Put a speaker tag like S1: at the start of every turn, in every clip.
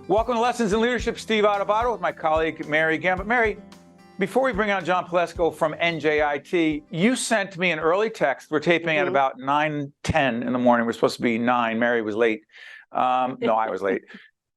S1: Welcome to Lessons in Leadership. Steve Adubato with my colleague, Mary Gamba. Mary, before we bring on John Pelesko from NJIT, you sent me an early text. We're taping at about 9:10 in the morning. We're supposed to be 9. Mary was late. No, I was late.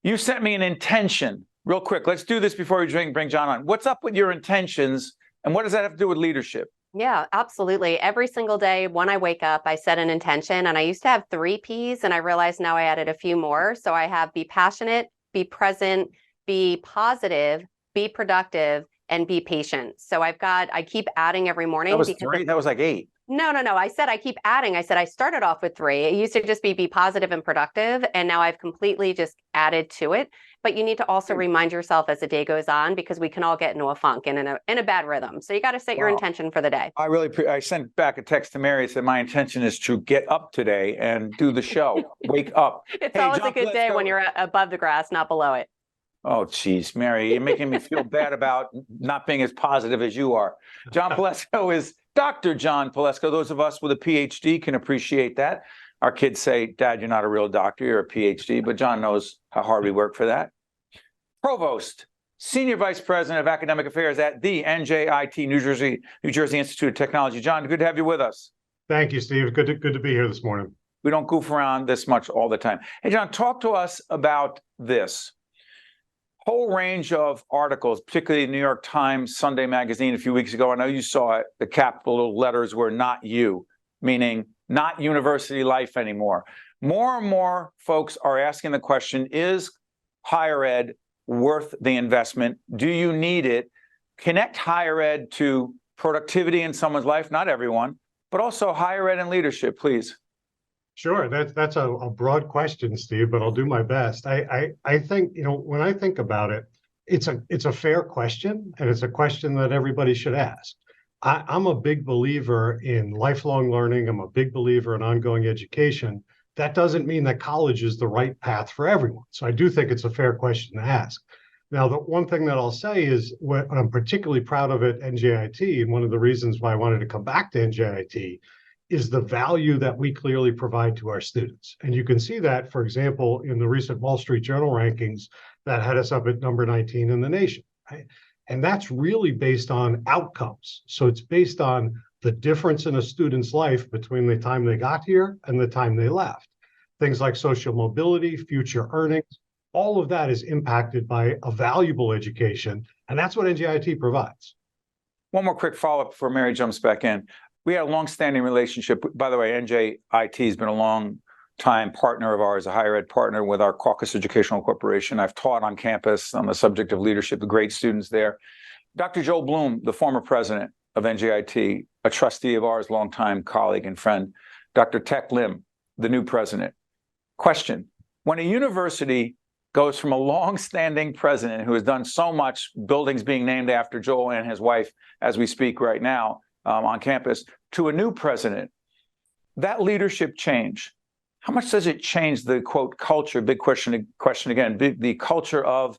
S1: You sent me an intention. Real quick, let's do this before we bring John on. What's up with your intentions, and what does that have to do with leadership?
S2: Yeah, absolutely. Every single day when I wake up, I set an intention, and I used to have 3 Ps, and I realized now I added a few more. So I have be passionate, be present, be positive, be productive, and be patient. So I keep adding every morning.
S1: That was 3? That was like 8.
S2: No. I said I keep adding. I said I started off with 3. It used to just be positive and productive, and now I've completely just added to it. But you need to also remind yourself as the day goes on, because we can all get into a funk and in a bad rhythm. So you got to set your intention for the day.
S1: I sent back a text to Mary and said my intention is to get up today and do the show. Wake up.
S2: It's always John a good day when you're above the grass, not below it.
S1: Oh, geez, Mary, you're making me feel bad about not being as positive as you are. John Pelesko is Dr. John Pelesko. Those of us with a PhD can appreciate that. Our kids say, Dad, you're not a real doctor, you're a PhD, but John knows how hard we work for that. Provost, Senior Vice President of Academic Affairs at the NJIT, New Jersey Institute of Technology. John, good to have you with us.
S3: Thank you, Steve. Good to be here this morning.
S1: We don't goof around this much all the time. Hey, John, talk to us about this. Whole range of articles, particularly the New York Times Sunday magazine a few weeks ago. I know you saw it. The capital letters were "not you," meaning not university life anymore. More and more folks are asking the question, is higher ed worth the investment? Do you need it? Connect higher ed to productivity in someone's life, not everyone, but also higher ed and leadership, please.
S3: Sure, that's a broad question, Steve, but I'll do my best. I think, when I think about it, it's a fair question, and it's a question that everybody should ask. I'm a big believer in lifelong learning. I'm a big believer in ongoing education. That doesn't mean that college is the right path for everyone. So I do think it's a fair question to ask. Now, the one thing that I'll say is what I'm particularly proud of at NJIT, and one of the reasons why I wanted to come back to NJIT, is the value that we clearly provide to our students. And you can see that, for example, in the recent Wall Street Journal rankings that had us up at number 19 in the nation, right? And that's really based on outcomes. So it's based on the difference in a student's life between the time they got here and the time they left. Things like social mobility, future earnings, all of that is impacted by a valuable education. And that's what NJIT provides.
S1: One more quick follow-up before Mary jumps back in. We had a long-standing relationship. By the way, NJIT has been a long-time partner of ours, a higher ed partner with our Caucus Educational Corporation. I've taught on campus on the subject of leadership, the great students there. Dr. Joel Bloom, the former president of NJIT, a trustee of ours, longtime colleague and friend. Dr. Tech Lim, the new president. Question, when a university goes from a long-standing president who has done so much, buildings being named after Joel and his wife as we speak right now, on campus, to a new president, that leadership change, how much does it change the, quote, culture, big question again, the culture of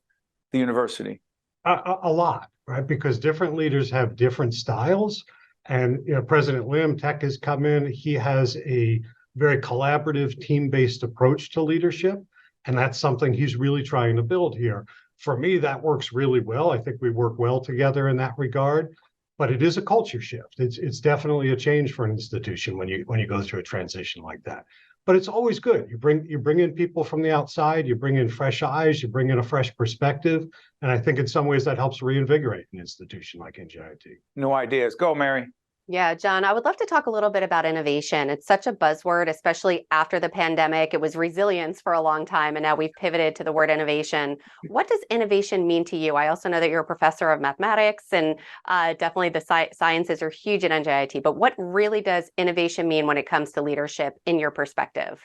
S1: the university?
S3: A lot, right? Because different leaders have different styles. And President Lim, Tech has come in, he has a very collaborative, team-based approach to leadership. And that's something he's really trying to build here. For me, that works really well. I think we work well together in that regard. But it is a culture shift. It's definitely a change for an institution when you go through a transition like that. But it's always good. You bring in people from the outside, you bring in fresh eyes, you bring in a fresh perspective, and I think in some ways that helps reinvigorate an institution like NJIT.
S1: New ideas. Go, Mary.
S2: Yeah, John, I would love to talk a little bit about innovation. It's such a buzzword, especially after the pandemic. It was resilience for a long time, and now we've pivoted to the word innovation. What does innovation mean to you? I also know that you're a professor of mathematics, and definitely the sciences are huge at NJIT. But what really does innovation mean when it comes to leadership in your perspective?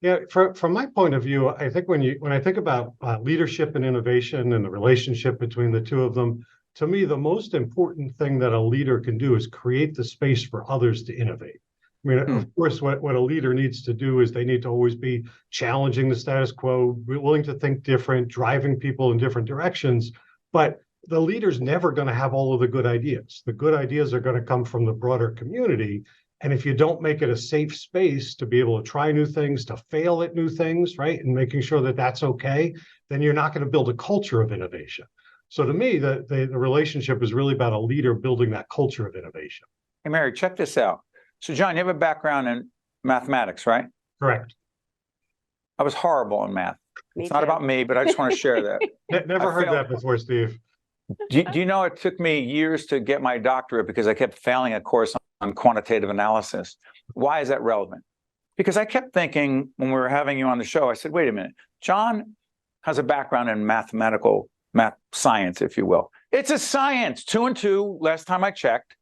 S3: Yeah, from my point of view, I think when I think about leadership and innovation and the relationship between the two of them, to me, the most important thing that a leader can do is create the space for others to innovate. I mean, of course, what a leader needs to do is they need to always be challenging the status quo, willing to think different, driving people in different directions. But the leader's never going to have all of the good ideas. The good ideas are going to come from the broader community. And if you don't make it a safe space to be able to try new things, to fail at new things, right, and making sure that that's okay, then you're not going to build a culture of innovation. So to me, the relationship is really about a leader building that culture of innovation.
S1: Hey, Mary, check this out. So, John, you have a background in mathematics, right?
S3: Correct.
S1: I was horrible in math.
S2: Me
S1: It's not
S2: too.
S1: about me, but I just want to share that.
S3: Never
S1: I
S3: heard
S1: failed.
S3: that before, Steve.
S1: Do you know it took me years to get my doctorate because I kept failing a course on quantitative analysis? Why is that relevant? Because I kept thinking when we were having you on the show, I said, wait a minute, John has a background in math science, if you will. It's a science. 2 and 2, last time I checked,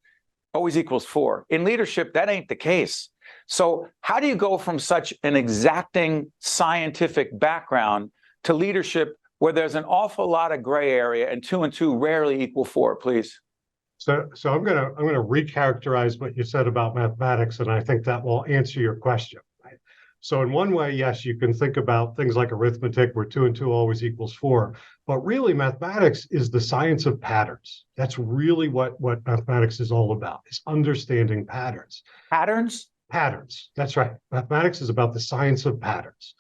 S1: always equals 4. In leadership, that ain't the case. So how do you go from such an exacting scientific background to leadership where there's an awful lot of gray area and 2 and 2 rarely equal 4, please?
S3: So I'm gonna recharacterize what you said about mathematics, and I think that will answer your question. Right? So in one way, yes, you can think about things like arithmetic where 2 and 2 always equals 4, but really mathematics is the science of patterns. That's really what mathematics is all about, is understanding patterns.
S1: Patterns?
S3: Patterns, that's right. Mathematics is about the science of patterns.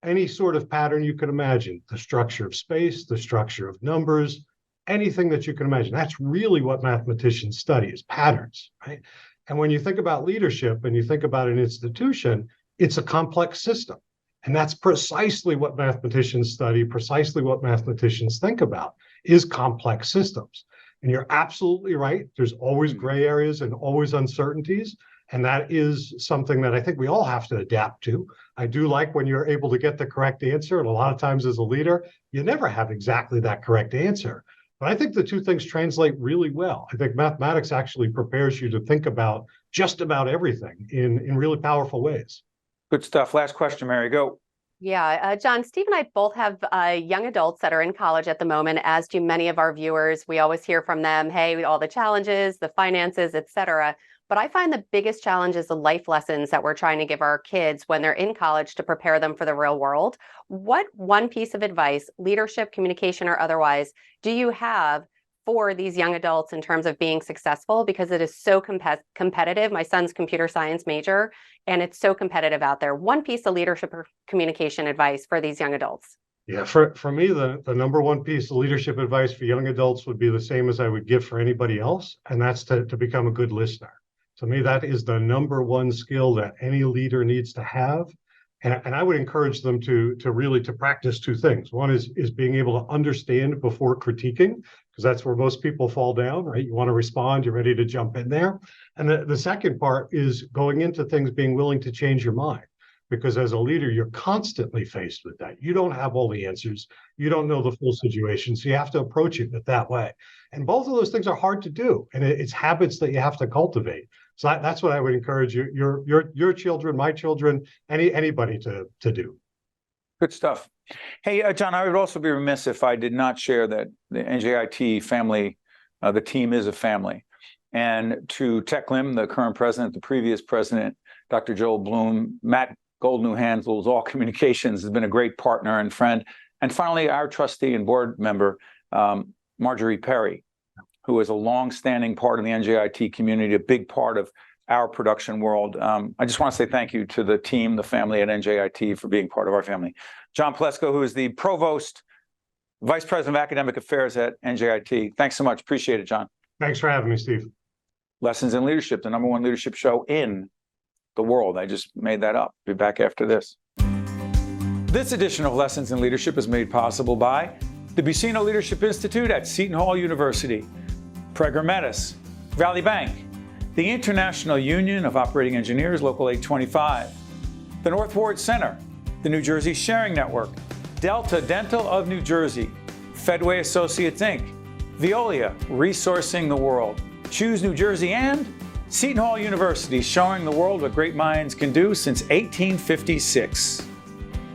S3: Any sort of pattern you can imagine, the structure of space, the structure of numbers, anything that you can imagine. That's really what mathematicians study, is patterns, right? And when you think about leadership and you think about an institution, it's a complex system. And that's precisely what mathematicians study, precisely what mathematicians think about, is complex systems. And you're absolutely right. There's always gray areas and always uncertainties. And that is something that I think we all have to adapt to. I do like when you're able to get the correct answer. And a lot of times as a leader, you never have exactly that correct answer. But I think the two things translate really well. I think mathematics actually prepares you to think about just about everything in really powerful ways.
S1: Good stuff. Last question, Mary, go.
S2: Yeah, John, Steve and I both have young adults that are in college at the moment, as do many of our viewers. We always hear from them, hey, all the challenges, the finances, et cetera. But I find the biggest challenge is the life lessons that we're trying to give our kids when they're in college to prepare them for the real world. What one piece of advice, leadership, communication, or otherwise, do you have for these young adults in terms of being successful? Because it is so competitive. My son's computer science major, and it's so competitive out there. One piece of leadership or communication advice for these young adults.
S3: Yeah, for me, the number one piece of leadership advice for young adults would be the same as I would give for anybody else, and that's to become a good listener. To me, that is the number one skill that any leader needs to have. And I would encourage them to really practice two things. One is being able to understand before critiquing, because that's where most people fall down, right? You want to respond, you're ready to jump in there. And the second part is going into things being willing to change your mind. Because as a leader, you're constantly faced with that. You don't have all the answers. You don't know the full situation. So you have to approach it that way. And both of those things are hard to do. And it's habits that you have to cultivate. So that's what I would encourage your children, my children, anybody to do.
S1: Good stuff. Hey, John, I would also be remiss if I did not share that the NJIT family, the team is a family. And to Tech Lim, the current president, the previous president, Dr. Joel Bloom, Matt Goldman, who handles all communications, has been a great partner and friend. And finally, our trustee and board member, Marjorie Perry, who is a long-standing part of the NJIT community, a big part of our production world. I just want to say thank you to the team, the family at NJIT for being part of our family. John Pelesko, who is the Provost, Vice President of Academic Affairs at NJIT. Thanks so much. Appreciate it, John.
S3: Thanks for having me, Steve.
S1: Lessons in Leadership, the #1 leadership show in the world. I just made that up. Be back after this. This edition of Lessons in Leadership is made possible by the Buccino Leadership Institute at Seton Hall University, Prager Metis, Valley Bank, the International Union of Operating Engineers, Local 825, the North Ward Center, the New Jersey Sharing Network, Delta Dental of New Jersey, Fedway Associates Inc., Veolia, Resourcing the World, Choose New Jersey, and Seton Hall University, showing the world what great minds can do since 1856.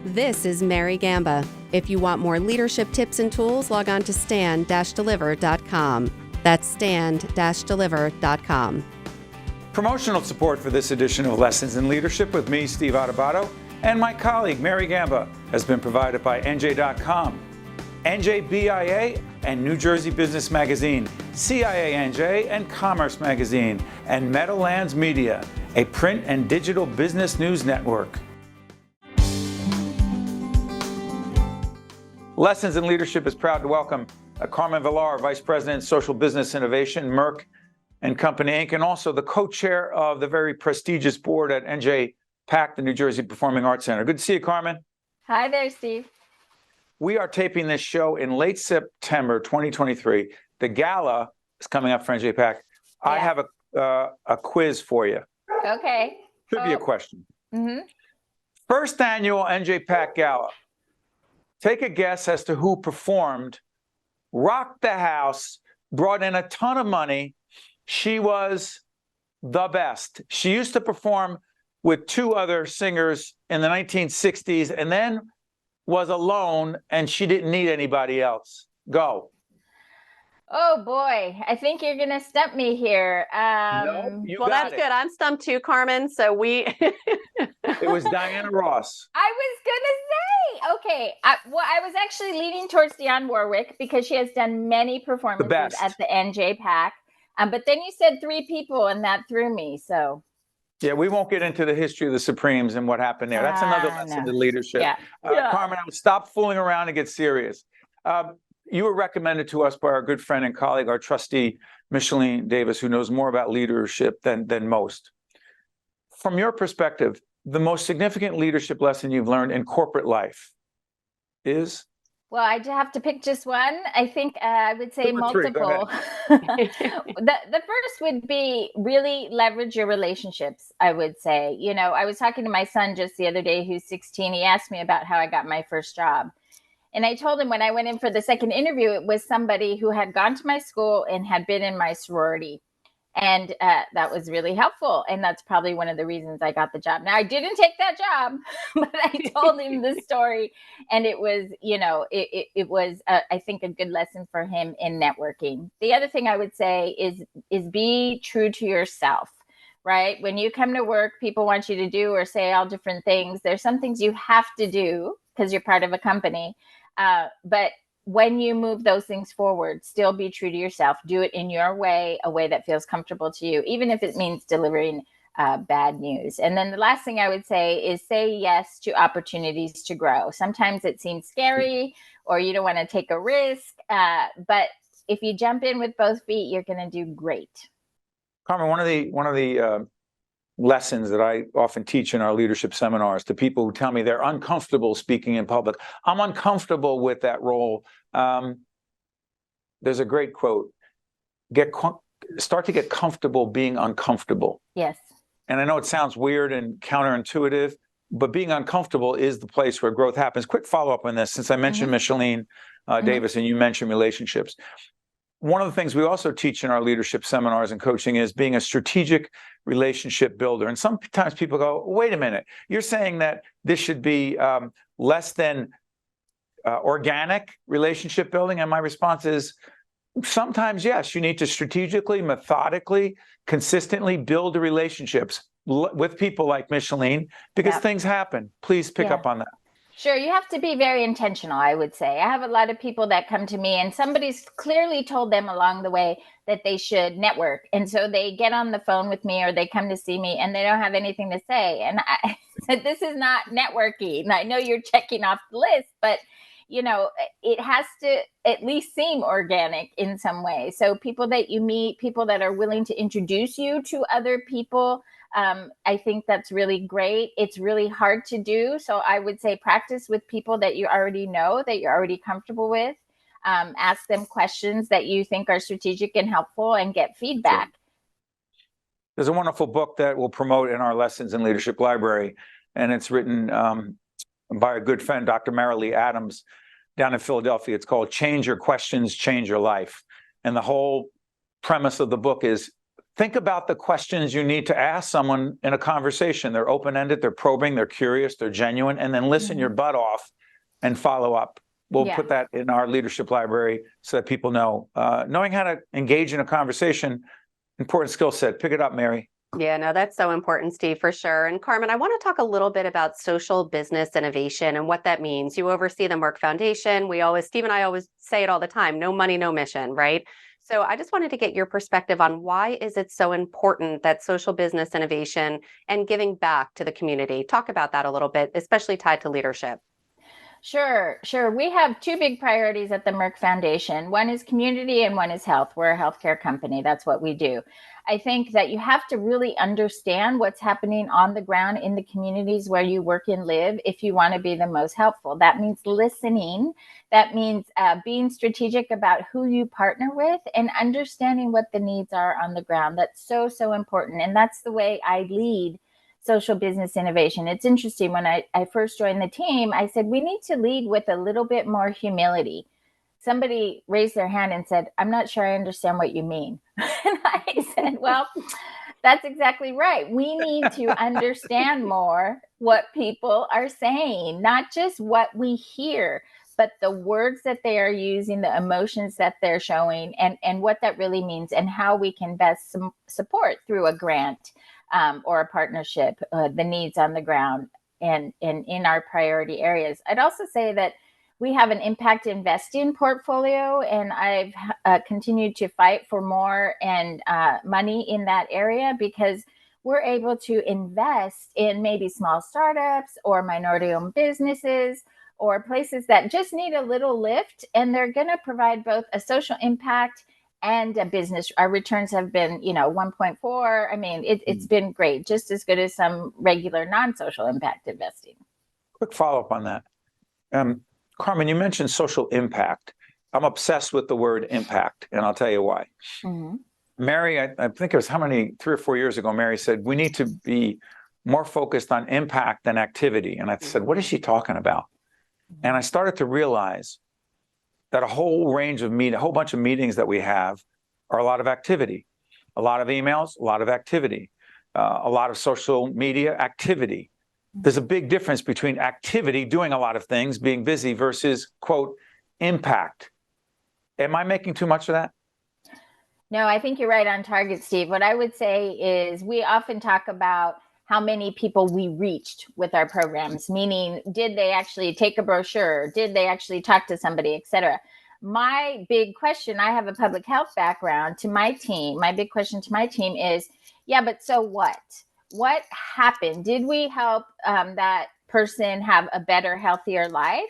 S2: This is Mary Gamba. If you want more leadership tips and tools, log on to stand-deliver.com. That's stand-deliver.com.
S1: Promotional support for this edition of Lessons in Leadership with me, Steve Adubato, and my colleague, Mary Gamba, has been provided by NJ.com, NJBIA, and New Jersey Business Magazine, CIA NJ, and Commerce Magazine, and Meadowlands Media, a print and digital business news network. Lessons in Leadership is proud to welcome Carmen Villar, Vice President, Social Business Innovation, Merck Company, Inc., and also the co-chair of the very prestigious board at NJIT, the New Jersey Performing Arts Center. Good to see you, Carmen.
S4: Hi there, Steve.
S1: We are taping this show in late September 2023. The gala is coming up for NJIT.
S4: Yeah.
S1: I have a quiz for you.
S4: Okay.
S1: Trivia question.
S4: Mm-hmm.
S1: First annual NJIT Gala. Take a guess as to who performed, rocked the house, brought in a ton of money. She was the best. She used to perform with two other singers in the 1960s and then was alone, and she didn't need anybody else. Go.
S4: Oh boy, I think you're gonna stump me here.
S1: No, you
S2: Well,
S1: got
S2: that's
S1: it.
S2: good. I'm stumped too, Carmen. So we.
S1: It was Diana Ross.
S4: I was gonna say, okay. I was actually leaning towards Dionne Warwick because she has done many performances at the NJIT. But then you said three people, and that threw me. So.
S1: Yeah, we won't get into the history of the Supremes and what happened there. That's another lesson in leadership.
S4: Yeah.
S1: Carmen, I would stop fooling around and get serious. You were recommended to us by our good friend and colleague, our trustee, Micheline Davis, who knows more about leadership than most. From your perspective, the most significant leadership lesson you've learned in corporate life is?
S4: Well, I have to pick just one. I think I would say multiple. The first would be really leverage your relationships, I would say. You know, I was talking to my son just the other day, who's 16. He asked me about how I got my first job. And I told him when I went in for the second interview, it was somebody who had gone to my school and had been in my sorority. And that was really helpful. And that's probably one of the reasons I got the job. Now, I didn't take that job, but I told him the story. And it was, you know, it was, I think, a good lesson for him in networking. The other thing I would say is be true to yourself, right? When you come to work, people want you to do or say all different things. There's some things you have to do because you're part of a company. But when you move those things forward, still be true to yourself. Do it in your way, a way that feels comfortable to you, even if it means delivering bad news. And then the last thing I would say is say yes to opportunities to grow. Sometimes it seems scary or you don't want to take a risk. But if you jump in with both feet, you're going to do great.
S1: Carmen, one of the lessons that I often teach in our leadership seminars to people who tell me they're uncomfortable speaking in public. I'm uncomfortable with that role. There's a great quote, start to get comfortable being uncomfortable.
S4: Yes.
S1: And I know it sounds weird and counterintuitive, but being uncomfortable is the place where growth happens. Quick follow-up on this, since I mentioned Micheline Davis and you mentioned relationships. One of the things we also teach in our leadership seminars and coaching is being a strategic relationship builder. And sometimes people go, wait a minute, you're saying that this should be less than organic relationship building? And my response is sometimes, yes, you need to strategically, methodically, consistently build the relationships with people like Micheline because things happen. Please pick up on that.
S4: Sure. You have to be very intentional, I would say. I have a lot of people that come to me and somebody's clearly told them along the way that they should network. And so they get on the phone with me or they come to see me and they don't have anything to say. And I said, this is not networking. I know you're checking off the list, but you know, it has to at least seem organic in some way. So people that you meet, people that are willing to introduce you to other people, I think that's really great. It's really hard to do. So I would say practice with people that you already know, that you're already comfortable with. Ask them questions that you think are strategic and helpful and get feedback.
S1: There's a wonderful book that we'll promote in our Lessons in Leadership library, and it's written by a good friend, Dr. Marilee Adams, down in Philadelphia. It's called Change Your Questions, Change Your Life. And the whole premise of the book is think about the questions you need to ask someone in a conversation. They're open-ended, they're probing, they're curious, they're genuine, and then listen your butt off and follow up. We'll put that in our leadership library so that people know. Knowing how to engage in a conversation, important skill set. Pick it up, Mary.
S2: Yeah, no, that's so important, Steve, for sure. And Carmen, I want to talk a little bit about social business innovation and what that means. You oversee the Merck Foundation. Steve and I always say it all the time, no money, no mission, right? So I just wanted to get your perspective on why is it so important that social business innovation and giving back to the community? Talk about that a little bit, especially tied to leadership.
S4: Sure. We have two big priorities at the Merck Foundation. One is community and one is health. We're a healthcare company. That's what we do. I think that you have to really understand what's happening on the ground in the communities where you work and live if you want to be the most helpful. That means listening. That means being strategic about who you partner with and understanding what the needs are on the ground. That's so, so important. And that's the way I lead social business innovation. It's interesting. When I first joined the team, I said, we need to lead with a little bit more humility. Somebody raised their hand and said, I'm not sure I understand what you mean. And I said, well, that's exactly right. We need to understand more what people are saying, not just what we hear, but the words that they are using, the emotions that they're showing, and what that really means, and how we can best support through a grant or a partnership, the needs on the ground and in our priority areas. I'd also say that we have an impact investing portfolio, and I've continued to fight for more and money in that area because we're able to invest in maybe small startups or minority-owned businesses or places that just need a little lift, and they're going to provide both a social impact and a business. Our returns have been, 1.4. I mean, it's been great, just as good as some regular non-social impact investing.
S1: Quick follow-up on that. Carmen, you mentioned social impact. I'm obsessed with the word impact, and I'll tell you why. Mm-hmm. Mary, I think it was 3 or 4 years ago, Mary said, we need to be more focused on impact than activity. And I said, what is she talking about? Mm-hmm. And I started to realize that a whole bunch of meetings that we have are a lot of activity, a lot of emails, a lot of activity, a lot of social media activity. There's a big difference between activity, doing a lot of things, being busy, versus, quote, impact. Am I making too much of that?
S4: No, I think you're right on target, Steve. What I would say is we often talk about how many people we reached with our programs, meaning did they actually take a brochure? Did they actually talk to somebody, et cetera? My big question, I have a public health background, to my team. My big question to my team is, yeah, but so what? What happened? Did we help that person have a better, healthier life?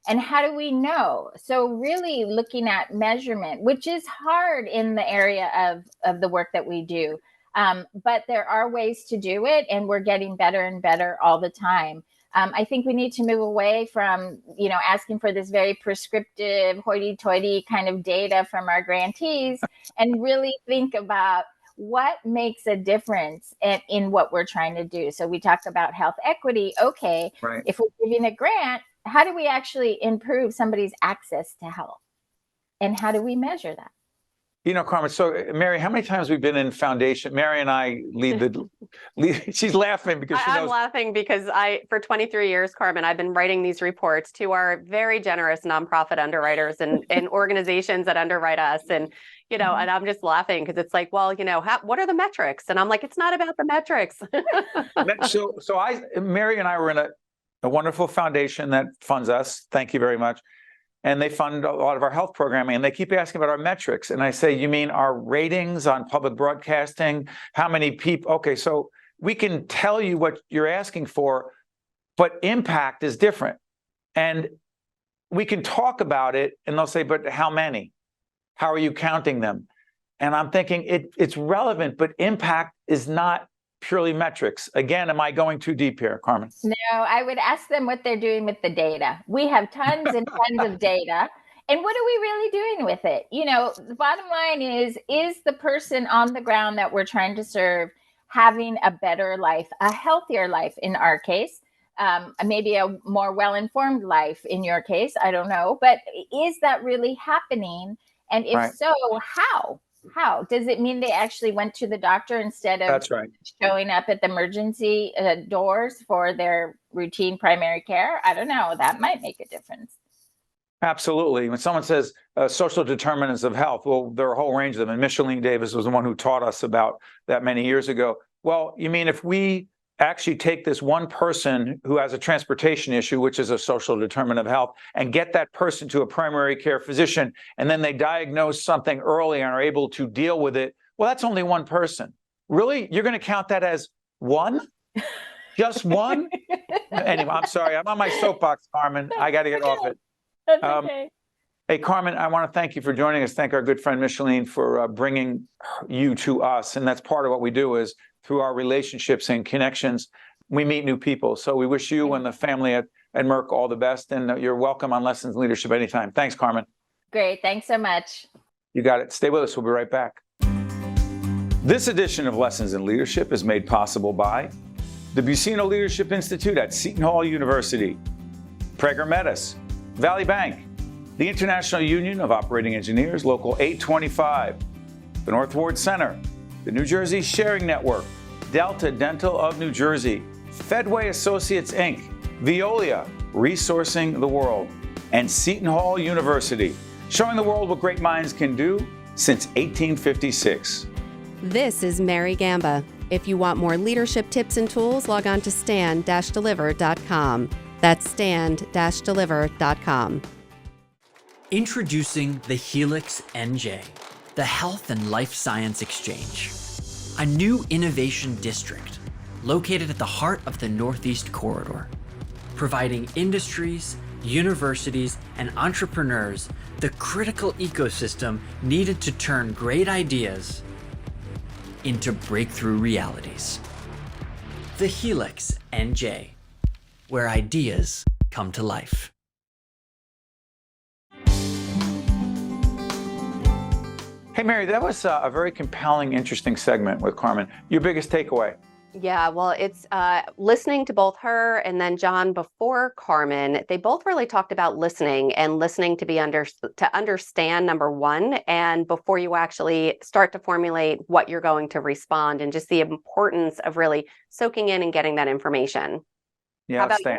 S4: And how do we know? So really looking at measurement, which is hard in the area of the work that we do. But there are ways to do it, and we're getting better and better all the time. I think we need to move away from, asking for this very prescriptive, hoity-toity kind of data from our grantees, and really think about what makes a difference in what we're trying to do. So we talk about health equity. Okay, right. If we're giving a grant, how do we actually improve somebody's access to health? And how do we measure that?
S1: Carmen, so Mary, how many times we've been in foundation? Mary and I lead she's laughing because she knows.
S2: I'm laughing because for 23 years, Carmen, I've been writing these reports to our very generous nonprofit underwriters and organizations that underwrite us. And, and I'm just laughing because it's like, well, what are the metrics? And I'm like, it's not about the metrics.
S1: Mary and I were in a wonderful foundation that funds us. Thank you very much. And they fund a lot of our health programming, and they keep asking about our metrics. And I say, you mean our ratings on public broadcasting? How many people? Okay, so we can tell you what you're asking for, but impact is different. And we can talk about it, and they'll say, but how many? How are you counting them? And I'm thinking it's relevant, but impact is not purely metrics. Again, am I going too deep here, Carmen?
S4: No, I would ask them what they're doing with the data. We have tons and tons of data. And what are we really doing with it? The bottom line is the person on the ground that we're trying to serve having a better life, a healthier life in our case, maybe a more well-informed life in your case, I don't know. But is that really happening? And if right. So, how? How? Does it mean they actually went to the doctor instead of
S1: That's right.
S4: showing up at the emergency doors for their routine primary care? I don't know. That might make a difference.
S1: Absolutely. When someone says social determinants of health, well, there are a whole range of them. And Micheline Davis was the one who taught us about that many years ago. Well, you mean if we actually take this one person who has a transportation issue, which is a social determinant of health, and get that person to a primary care physician, and then they diagnose something early and are able to deal with it. Well, that's only one person. Really? You're going to count that as one? Just one? Anyway, I'm sorry. I'm on my soapbox, Carmen. I got to get off it.
S4: That's okay.
S1: Hey, Carmen, I want to thank you for joining us. Thank our good friend Micheline for bringing you to us. And that's part of what we do is through our relationships and connections, we meet new people. So we wish you and the family at Merck all the best. And you're welcome on Lessons in Leadership anytime. Thanks, Carmen.
S4: Great. Thanks so much.
S1: You got it. Stay with us. We'll be right back. This edition of Lessons in Leadership is made possible by the Buccino Leadership Institute at Seton Hall University, Prager Metis, Valley Bank, the International Union of Operating Engineers, Local 825, the North Ward Center, the New Jersey Sharing Network, Delta Dental of New Jersey, Fedway Associates, Inc., Veolia, Resourcing the World, and Seton Hall University, showing the world what great minds can do since 1856.
S2: This is Mary Gamba. If you want more leadership tips and tools, log on to stand-deliver.com. That's stand-deliver.com.
S5: Introducing the Helix NJ, the Health and Life Science Exchange, a new innovation district located at the heart of the Northeast Corridor, providing industries, universities, and entrepreneurs the critical ecosystem needed to turn great ideas into breakthrough realities. The Helix NJ, where ideas come to life.
S1: Hey, Mary, that was a very compelling, interesting segment with Carmen. Your biggest takeaway?
S2: Yeah, well, it's listening to both her and then John before Carmen. They both really talked about listening and listening to to understand, number one, and before you actually start to formulate what you're going to respond, and just the importance of really soaking in and getting that information.
S1: Yeah,
S2: How about
S1: stay.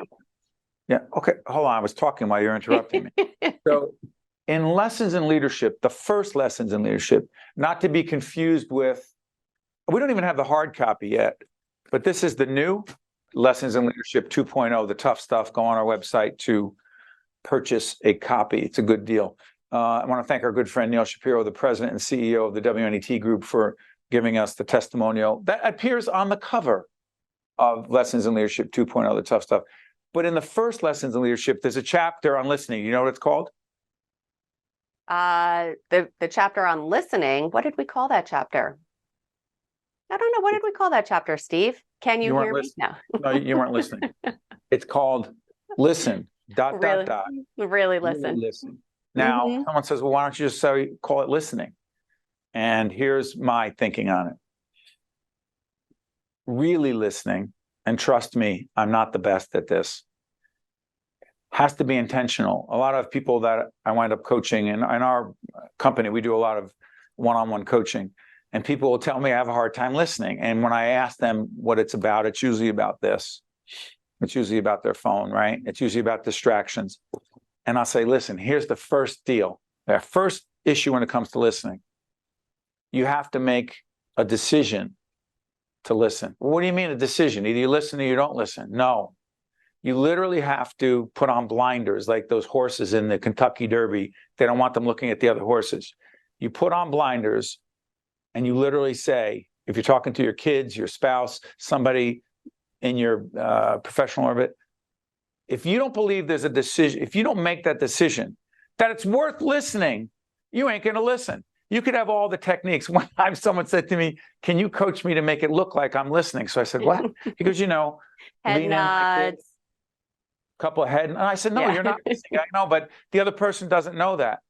S1: Yeah, okay, hold on. I was talking while you're interrupting me. So in Lessons in Leadership, the first Lessons in Leadership, not to be confused with, we don't even have the hard copy yet, but this is the new Lessons in Leadership 2.0, the tough stuff. Go on our website to purchase a copy. It's a good deal. I want to thank our good friend Neil Shapiro, the president and CEO of the WNET Group, for giving us the testimonial that appears on the cover of Lessons in Leadership 2.0, the tough stuff. But in the first Lessons in Leadership, there's a chapter on listening. You know what it's called?
S2: The chapter on listening. What did we call that chapter? I don't know. What did we call that chapter, Steve? Can you hear me? No.
S1: No, you weren't listening. It's called Listen,
S2: Really listen.
S1: Really listen. Now, someone says, well, why don't you just call it listening? And here's my thinking on it. Really listening, and trust me, I'm not the best at this, has to be intentional. A lot of people that I wind up coaching, and in our company, we do a lot of one-on-one coaching. And people will tell me I have a hard time listening. And when I ask them what it's usually about this. It's usually about their phone, right? It's usually about distractions. And I'll say, listen, here's the first deal. The first issue when it comes to listening. You have to make a decision to listen. Well, what do you mean a decision? Either you listen or you don't listen. No. You literally have to put on blinders like those horses in the Kentucky Derby. They don't want them looking at the other horses. You put on blinders. And you literally say, if you're talking to your kids, your spouse, somebody in your professional orbit, if you don't believe there's a decision, if you don't make that decision, that it's worth listening, you ain't going to listen. You could have all the techniques. One time someone said to me, can you coach me to make it look like I'm listening? So I said, what? He goes,
S2: head nods.
S1: Couple of head. And I said, no, you're not listening. I know, but the other person doesn't know that.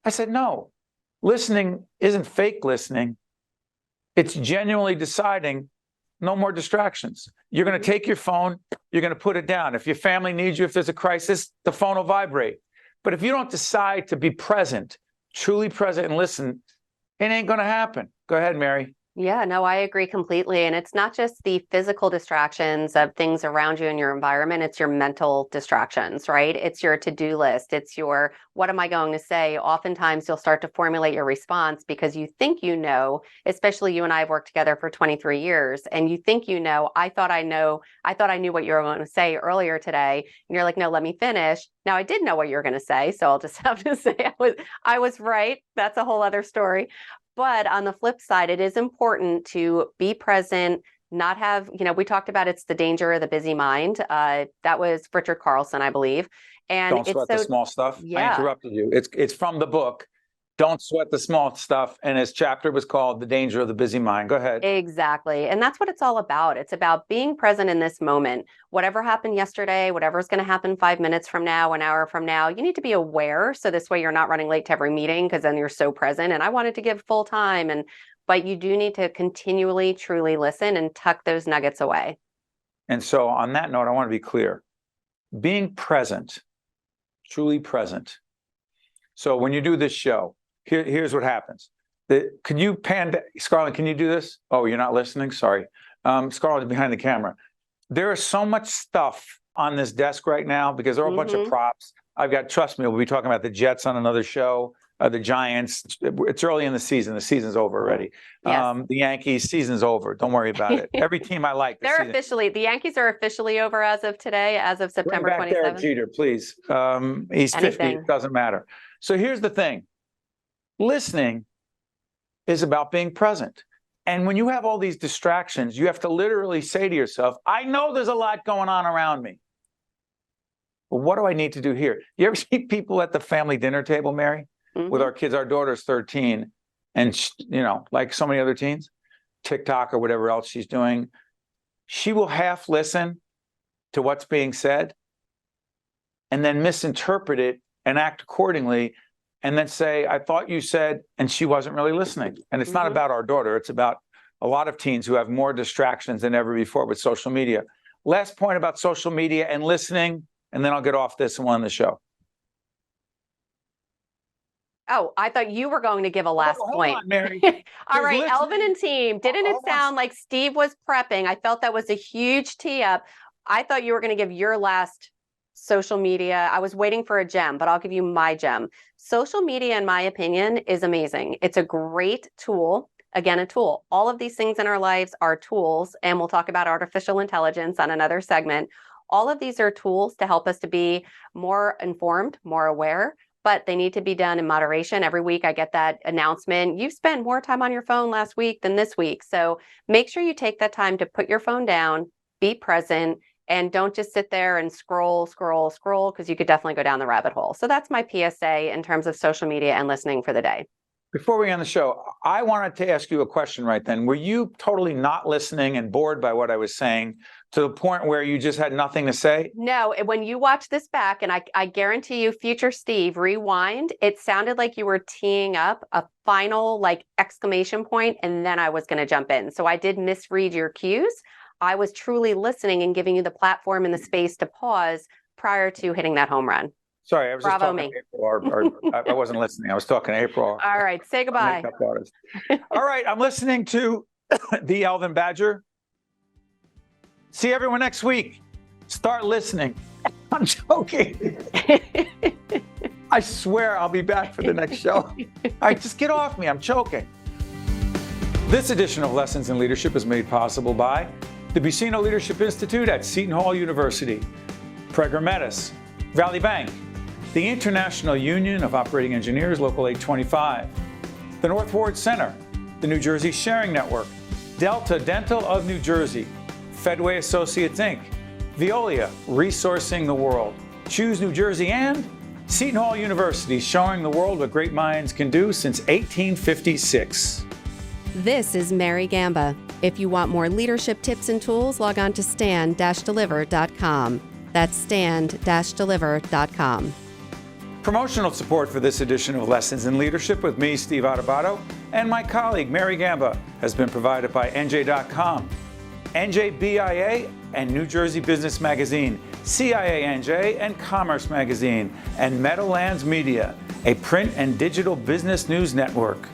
S1: I said, no, listening isn't fake listening. It's genuinely deciding no more distractions. You're going to take your phone, you're going to put it down. If your family needs you, if there's a crisis, the phone will vibrate. But if you don't decide to be present, truly present and listen, it ain't going to happen. Go ahead, Mary.
S2: Yeah, no, I agree completely. And it's not just the physical distractions of things around you in your environment, it's your mental distractions, right? It's your to-do list. It's your, what am I going to say? Oftentimes you'll start to formulate your response because you think you know, especially you and I have worked together for 23 years, and you think you know, I thought I knew what you were going to say earlier today. And you're like, no, let me finish. Now I did know what you were going to say. So I'll just have to say I was right. That's a whole other story. But on the flip side, it is important to be present, not have, we talked about it's the danger of the busy mind. That was Richard Carlson, I believe. And
S1: Don't sweat the small stuff.
S2: Yeah.
S1: I interrupted you. It's from the book, Don't Sweat the Small Stuff. And his chapter was called The Danger of the Busy Mind. Go ahead.
S2: Exactly. And that's what it's all about. It's about being present in this moment. Whatever happened yesterday, whatever's going to happen 5 minutes from now, an hour from now, you need to be aware. So this way you're not running late to every meeting because then you're so present. And I wanted to give full time. But you do need to continually, truly listen and tuck those nuggets away.
S1: And so on that note, I want to be clear. Being present, truly present. So when you do this show, here's what happens. Can you Scarlett, can you do this? Oh, you're not listening? Sorry. Scarlett's behind the camera. There is so much stuff on this desk right now because there are a bunch of props. Trust me, we'll be talking about the Jets on another show, the Giants. It's early in the season. The season's over already.
S2: Yes.
S1: The Yankees, season's over. Don't worry about it. Every team I like.
S2: The Yankees are officially over as of today, as of September 27th.
S1: Derek Jeter, please. He's 50. It doesn't matter. So here's the thing. Listening is about being present. And when you have all these distractions, you have to literally say to yourself, I know there's a lot going on around me. But what do I need to do here? You ever see people at the family dinner table, Mary, with our kids? Our daughter's 13. And, like so many other teens, TikTok or whatever else she's doing, she will half listen to what's being said and then misinterpret it and act accordingly. And then say, I thought you said, and she wasn't really listening. And it's not about our daughter. It's about a lot of teens who have more distractions than ever before with social media. Last point about social media and listening, and then I'll get off this and we'll end the show.
S2: Oh, I thought you were going to give a last point.
S1: Hold on, Mary.
S2: All right, Elvin and team. Didn't it sound like Steve was prepping? I felt that was a huge tee up. I thought you were going to give your last social media. I was waiting for a gem, but I'll give you my gem. Social media, in my opinion, is amazing. It's a great tool. Again, a tool. All of these things in our lives are tools, and we'll talk about artificial intelligence on another segment. All of these are tools to help us to be more informed, more aware, but they need to be done in moderation. Every week I get that announcement. You've spent more time on your phone last week than this week. So make sure you take that time to put your phone down, be present, and don't just sit there and scroll, because you could definitely go down the rabbit hole. So that's my PSA in terms of social media and listening for the day.
S1: Before we end the show, I wanted to ask you a question right then. Were you totally not listening and bored by what I was saying to the point where you just had nothing to say?
S2: No, when you watch this back, and I guarantee you, future Steve, rewind, it sounded like you were teeing up a final exclamation point, and then I was going to jump in. So I did misread your cues. I was truly listening and giving you the platform and the space to pause prior to hitting that home run.
S1: Sorry, I was just talking to April, or I wasn't listening. I was talking to April.
S2: All right, say goodbye.
S1: All right, I'm listening to the Elvin Badger. See everyone next week. Start listening. I'm joking. I swear I'll be back for the next show. All right, just get off me. I'm choking. This edition of Lessons in Leadership is made possible by the Buccino Leadership Institute at Seton Hall University, Prager Metis, Valley Bank, the International Union of Operating Engineers, Local 825, the North Ward Center, the New Jersey Sharing Network, Delta Dental of New Jersey, Fedway Associates, Inc., Veolia, Resourcing the World, Choose New Jersey, and Seton Hall University, showing the world what great minds can do since 1856.
S2: This is Mary Gamba. If you want more leadership tips and tools, log on to stand-deliver.com. That's stand-deliver.com.
S1: Promotional support for this edition of Lessons in Leadership with me, Steve Adubato, and my colleague, Mary Gamba, has been provided by NJ.com, NJBIA and New Jersey Business Magazine, CIANJ and Commerce Magazine, and Meadowlands Media, a print and digital business news network.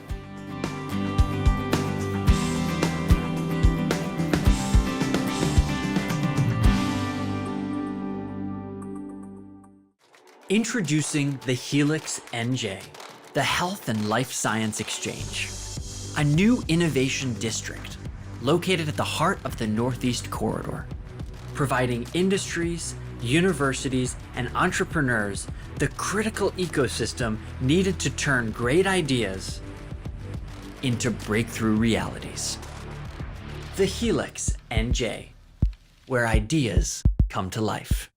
S5: Introducing the Helix NJ, the Health and Life Science Exchange, a new innovation district located at the heart of the Northeast Corridor, providing industries, universities, and entrepreneurs the critical ecosystem needed to turn great ideas into breakthrough realities. The Helix NJ, where ideas come to life.